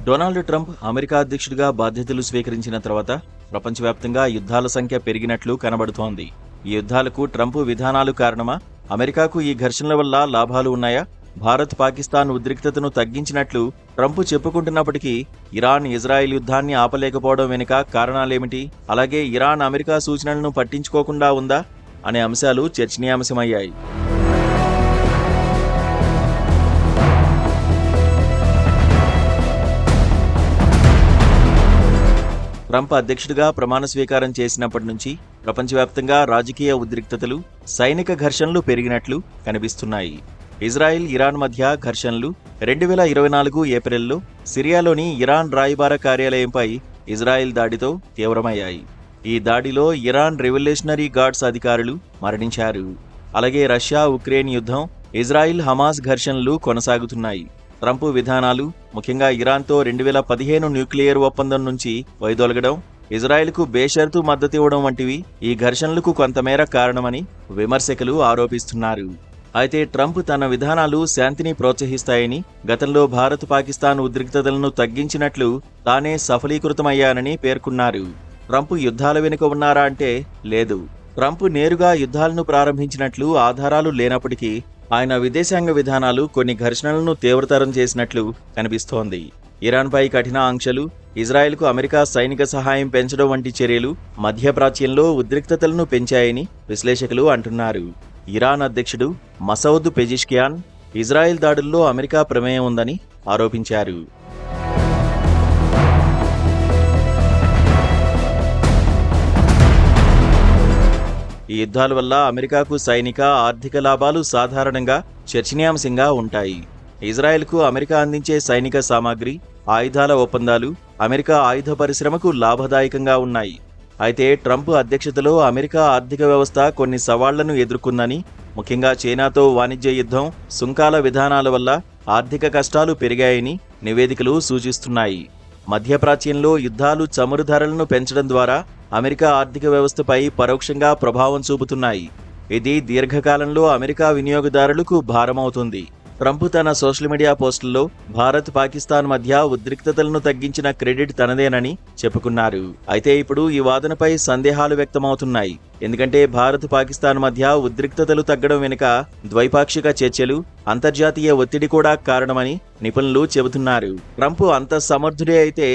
Donald Trump America అధ్యక్షుడిగా బాధ్యతలు స్వీకరించిన తర్వాత ప్రపంచవ్యాప్తంగా యుద్ధాల సంఖ్య పెరిగినట్లు కనబడుతోంది. ఈ యుద్ధాలకు ట్రంప్ విధానాలు కారణమా? అమెరికాకు ఈ ఘర్షణల వల్ల లాభాలు ఉన్నాయా? భారత్ పాకిస్తాన్ ఉద్రిక్తతను తగ్గించినట్లు ట్రంప్ చెప్పుకుంటున్నప్పటికీ ఇరాన్ ఇజ్రాయెల్ యుద్ధాన్ని ఆపలేకపోవడం వెనుక కారణాలేమిటి? అలాగే ఇరాన్ అమెరికా సూచనలను పట్టించుకోకుండా ఉందా అనే అంశాలు చర్చనీయాంశమయ్యాయి. ట్రంప్ అధ్యక్షుడిగా ప్రమాణ స్వీకారం చేసినప్పటి నుంచి ప్రపంచవ్యాప్తంగా రాజకీయ ఉద్రిక్తతలు, సైనిక ఘర్షణలు పెరిగినట్లు కనిపిస్తున్నాయి. ఇజ్రాయెల్ ఇరాన్ మధ్య ఘర్షణలు 2024 ఏప్రిల్లో సిరియాలోని ఇరాన్ రాయబార కార్యాలయంపై ఇజ్రాయెల్ దాడితో తీవ్రమయ్యాయి. ఈ దాడిలో ఇరాన్ రెవల్యూషనరీ గార్డ్స్ అధికారులు మరణించారు. అలాగే రష్యా ఉక్రెయిన్ యుద్ధం, ఇజ్రాయెల్ హమాస్ ఘర్షణలు కొనసాగుతున్నాయి. ట్రంప్ విధానాలు, ముఖ్యంగా ఇరాన్తో 2015 న్యూక్లియర్ ఒప్పందం నుంచి వైదొలగడం, ఇజ్రాయెల్కు బేషరతు మద్దతివ్వడం వంటివి ఈ ఘర్షణలకు కొంతమేర కారణమని విమర్శకులు ఆరోపిస్తున్నారు. అయితే ట్రంప్ తన విధానాలు శాంతిని ప్రోత్సహిస్తాయని, గతంలో భారత్ పాకిస్తాన్ ఉద్రిక్తతలను తగ్గించినట్లు తానే సఫలీకృతమయ్యానని పేర్కొన్నారు. ట్రంప్ యుద్ధాల వెనుక ఉన్నారా అంటే లేదు. ట్రంప్ నేరుగా యుద్ధాలను ప్రారంభించినట్లు ఆధారాలు లేనప్పటికీ ఆయన విదేశాంగ విధానాలు కొన్ని ఘర్షణలను తీవ్రతరం చేసినట్లు కనిపిస్తోంది. ఇరాన్పై కఠిన ఆంక్షలు, ఇజ్రాయెల్కు అమెరికా సైనిక సహాయం పెంచడం వంటి చర్యలు మధ్యప్రాచ్యంలో ఉద్రిక్తతలను పెంచాయని విశ్లేషకులు అంటున్నారు. ఇరాన్ అధ్యక్షుడు మసౌద్ పెజిష్కియాన్ ఇజ్రాయెల్ దాడుల్లో అమెరికా ప్రమేయం ఉందని ఆరోపించారు. ఈ యుద్ధాల వల్ల అమెరికాకు సైనిక, ఆర్థిక లాభాలు సాధారణంగా చర్చనీయాంశంగా ఉంటాయి. ఇజ్రాయెల్కు అమెరికా అందించే సైనిక సామాగ్రి, ఆయుధాల ఒప్పందాలు అమెరికా ఆయుధ పరిశ్రమకు లాభదాయకంగా ఉన్నాయి. అయితే ట్రంప్ అధ్యక్షతలో అమెరికా ఆర్థిక వ్యవస్థ కొన్ని సవాళ్లను ఎదుర్కొందని, ముఖ్యంగా చైనాతో వాణిజ్య యుద్ధం, సుంకాల విధానాల వల్ల ఆర్థిక కష్టాలు పెరిగాయని నివేదికలు సూచిస్తున్నాయి. మధ్యప్రాచ్యంలో యుద్ధాలు చమురు ధరలను పెంచడం ద్వారా అమెరికా ఆర్థిక వ్యవస్థపై పరోక్షంగా ప్రభావం చూపుతున్నాయి. ఇది దీర్ఘకాలంలో అమెరికా వినియోగదారులకు భారమవుతుంది. ట్రంప్ తన సోషల్ మీడియా పోస్టుల్లో భారత్ పాకిస్తాన్ మధ్య ఉద్రిక్తతలను తగ్గించిన క్రెడిట్ తనదేనని చెప్పుకున్నారు. అయితే ఇప్పుడు ఈ వాదనపై సందేహాలు వ్యక్తమవుతున్నాయి. ఎందుకంటే భారత్ పాకిస్తాన్ మధ్య ఉద్రిక్తతలు తగ్గడం వెనుక ద్వైపాక్షిక చర్చలు, అంతర్జాతీయ ఒత్తిడి కూడా కారణమని నిపుణులు చెబుతున్నారు. ట్రంప్ అంత సమర్థుడే అయితే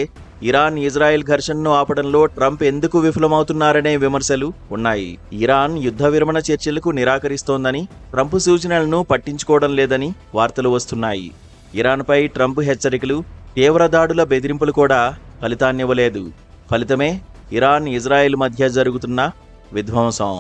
ఇరాన్ ఇజ్రాయెల్ ఘర్షణను ఆపడంలో ట్రంప్ ఎందుకు విఫలమవుతున్నారనే విమర్శలు ఉన్నాయి. ఇరాన్ యుద్ధ విరమణ చర్చలకు నిరాకరిస్తోందని, ట్రంప్ సూచనలను పట్టించుకోవడం లేదని వార్తలు వస్తున్నాయి. ఇరాన్పై ట్రంప్ హెచ్చరికలు, తీవ్ర దాడుల బెదిరింపులు కూడా ఫలితాన్నివ్వలేదు. ఫలితమే ఇరాన్ ఇజ్రాయెల్ మధ్య జరుగుతున్న విధ్వంసం.